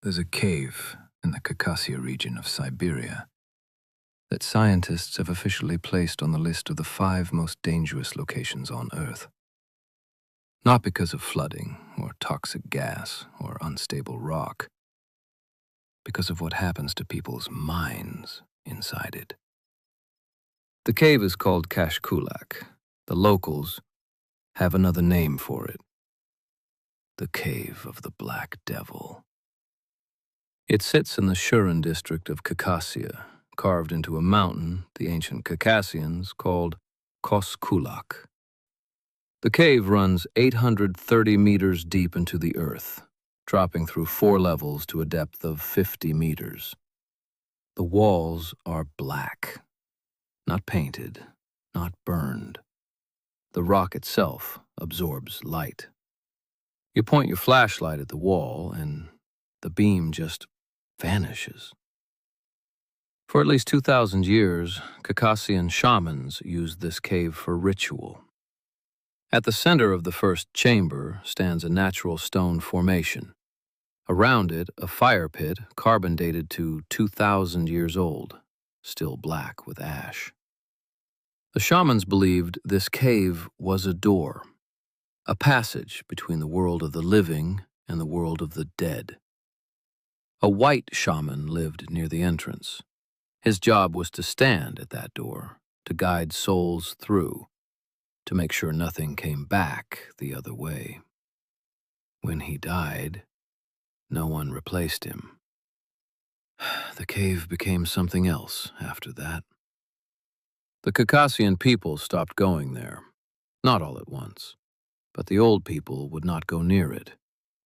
There's a cave in the Khakassia region of Siberia that scientists have officially placed on the list of the 5 most dangerous locations on Earth. Not because of flooding, or toxic gas, or unstable rock, because of what happens to people's minds inside it. The cave is called Kashkulak. The locals have another name for it: the Cave of the Black Devil. It sits in the Siberian district of Khakassia, carved into a mountain the ancient Khakassians called Kashkulak. The cave runs 830 meters deep into the earth, dropping through 4 levels to a depth of 50 meters. The walls are black, not painted, not burned. The rock itself absorbs light. You point your flashlight at the wall, and the beam just vanishes. For at least 2,000 years, Khakassian shamans used this cave for ritual. At the center of the first chamber stands a natural stone formation. Around it, a fire pit carbon dated to 2,000 years old, still black with ash. The shamans believed this cave was a door, a passage between the world of the living and the world of the dead. A white shaman lived near the entrance. His job was to stand at that door, to guide souls through, to make sure nothing came back the other way. When he died, no one replaced him. The cave became something else after that. The Khakassian people stopped going there, not all at once, but the old people would not go near it,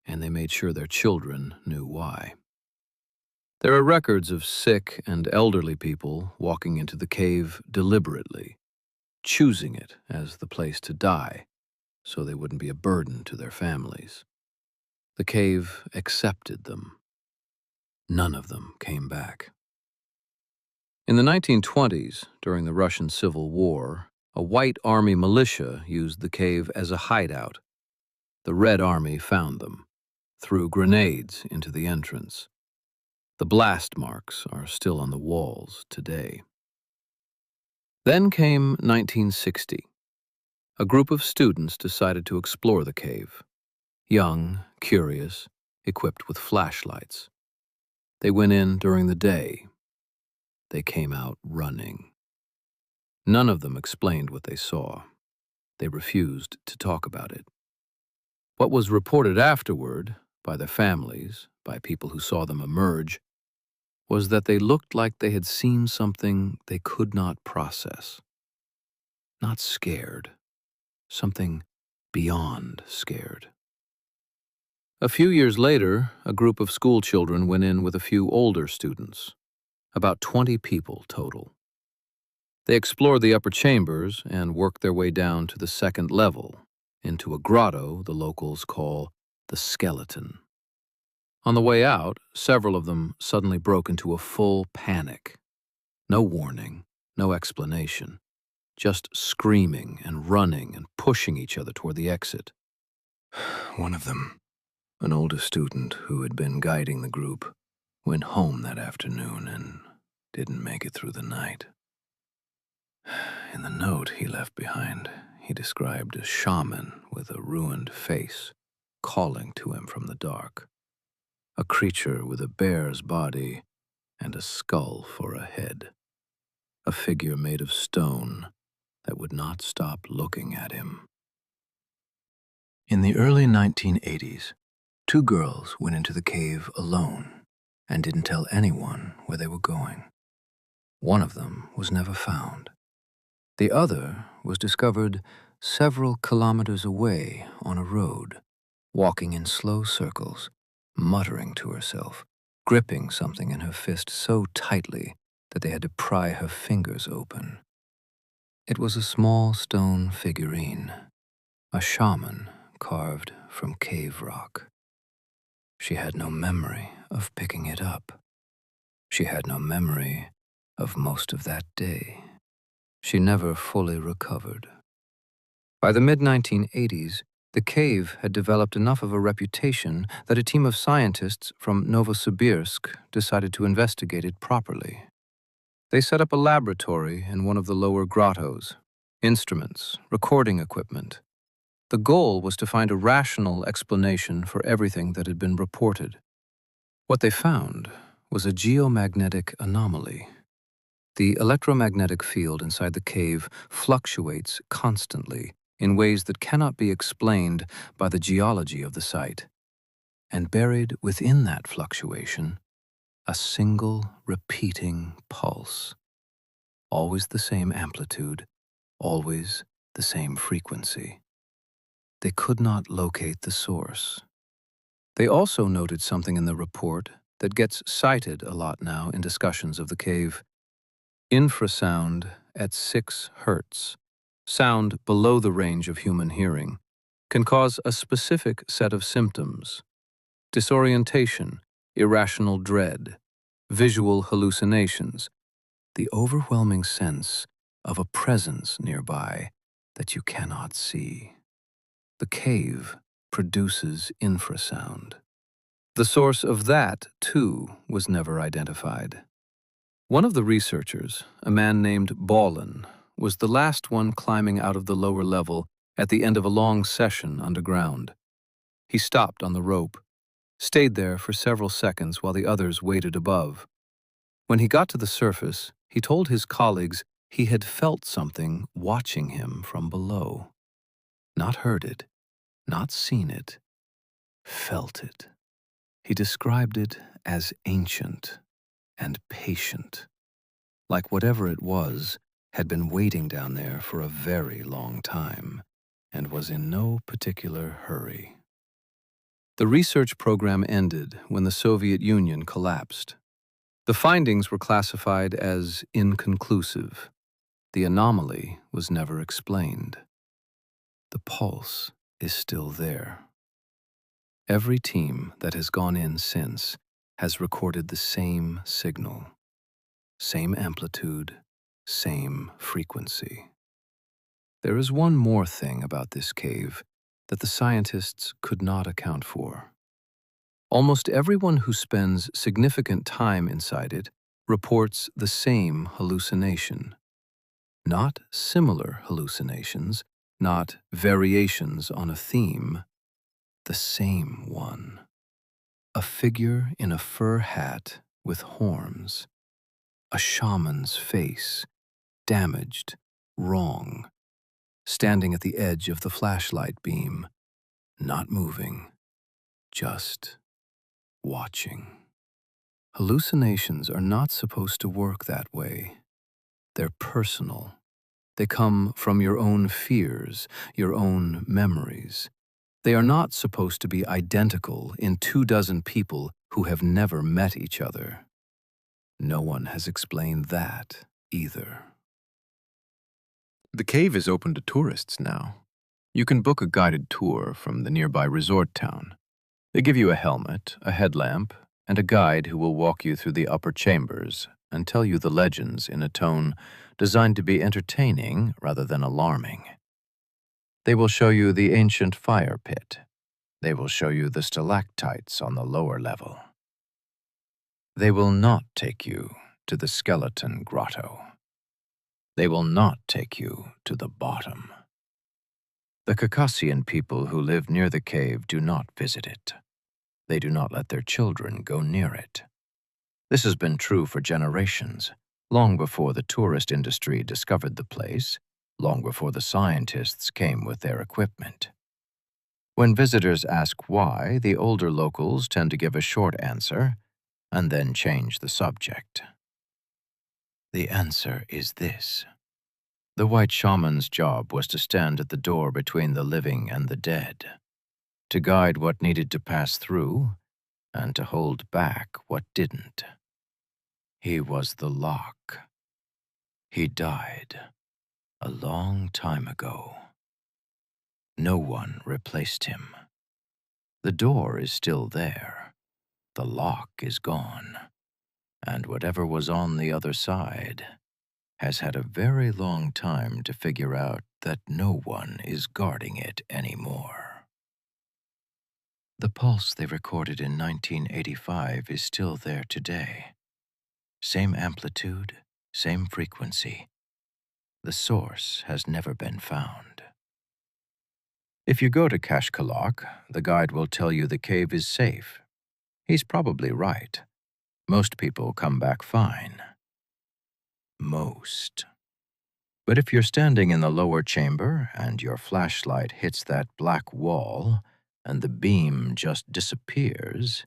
and they made sure their children knew why. There are records of sick and elderly people walking into the cave deliberately, choosing it as the place to die, so they wouldn't be a burden to their families. The cave accepted them. None of them came back. In the 1920s, during the Russian Civil War, a white army militia used the cave as a hideout. The Red Army found them, threw grenades into the entrance. The blast marks are still on the walls today. Then came 1960. A group of students decided to explore the cave. Young, curious, equipped with flashlights. They went in during the day. They came out running. None of them explained what they saw. They refused to talk about it. What was reported afterward, by their families, by people who saw them emerge, was that they looked like they had seen something they could not process. Not scared, something beyond scared. A few years later, a group of school children went in with a few older students, about 20 people total. They explored the upper chambers and worked their way down to the 2nd level, into a grotto the locals call the Skeleton. On the way out, several of them suddenly broke into a full panic. No warning, no explanation, just screaming and running and pushing each other toward the exit. One of them, an older student who had been guiding the group, went home that afternoon and didn't make it through the night. In the note he left behind, he described a shaman with a ruined face calling to him from the dark. A creature with a bear's body and a skull for a head. A figure made of stone that would not stop looking at him. In the early 1980s, 2 girls went into the cave alone and didn't tell anyone where they were going. One of them was never found. The other was discovered several kilometers away on a road, walking in slow circles, muttering to herself, gripping something in her fist so tightly that they had to pry her fingers open. It was a small stone figurine, a shaman carved from cave rock. She had no memory of picking it up. She had no memory of most of that day. She never fully recovered. By the mid-1980s, The cave had developed enough of a reputation that a team of scientists from Novosibirsk decided to investigate it properly. They set up a laboratory in one of the lower grottos, instruments, recording equipment. The goal was to find a rational explanation for everything that had been reported. What they found was a geomagnetic anomaly. The electromagnetic field inside the cave fluctuates constantly in ways that cannot be explained by the geology of the site. And buried within that fluctuation, a single repeating pulse. Always the same amplitude, always the same frequency. They could not locate the source. They also noted something in the report that gets cited a lot now in discussions of the cave. Infrasound at 6 hertz, sound below the range of human hearing, can cause a specific set of symptoms: disorientation, irrational dread, visual hallucinations, the overwhelming sense of a presence nearby that you cannot see. The cave produces infrasound. The source of that, too, was never identified. One of the researchers, a man named Ballin, was the last one climbing out of the lower level at the end of a long session underground. He stopped on the rope, stayed there for several seconds while the others waited above. When he got to the surface, he told his colleagues he had felt something watching him from below. Not heard it, not seen it, felt it. He described it as ancient and patient, like whatever it was had been waiting down there for a very long time and was in no particular hurry. The research program ended when the Soviet Union collapsed. The findings were classified as inconclusive. The anomaly was never explained. The pulse is still there. Every team that has gone in since has recorded the same signal, same amplitude, same frequency. There is one more thing about this cave that the scientists could not account for. Almost everyone who spends significant time inside it reports the same hallucination. Not similar hallucinations, not variations on a theme, the same one. A figure in a fur hat with horns. A shaman's face, damaged, wrong, standing at the edge of the flashlight beam, not moving, just watching. Hallucinations are not supposed to work that way. They're personal. They come from your own fears, your own memories. They are not supposed to be identical in 24 people who have never met each other. No one has explained that either. The cave is open to tourists now. You can book a guided tour from the nearby resort town. They give you a helmet, a headlamp, and a guide who will walk you through the upper chambers and tell you the legends in a tone designed to be entertaining rather than alarming. They will show you the ancient fire pit. They will show you the stalactites on the lower level. They will not take you to the skeleton grotto. They will not take you to the bottom. The Khakassian people who live near the cave do not visit it. They do not let their children go near it. This has been true for generations, long before the tourist industry discovered the place, long before the scientists came with their equipment. When visitors ask why, the older locals tend to give a short answer and then change the subject. The answer is this. The White Shaman's job was to stand at the door between the living and the dead, to guide what needed to pass through and to hold back what didn't. He was the lock. He died a long time ago. No one replaced him. The door is still there. The lock is gone. And whatever was on the other side has had a very long time to figure out that no one is guarding it anymore. The pulse they recorded in 1985 is still there today. Same amplitude, same frequency. The source has never been found. If you go to Kashkulak, the guide will tell you the cave is safe. He's probably right. Most people come back fine. Most. But if you're standing in the lower chamber and your flashlight hits that black wall and the beam just disappears,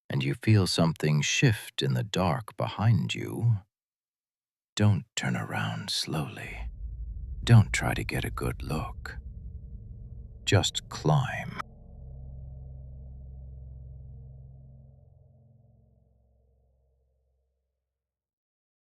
and you feel something shift in the dark behind you, don't turn around slowly. Don't try to get a good look. Just climb.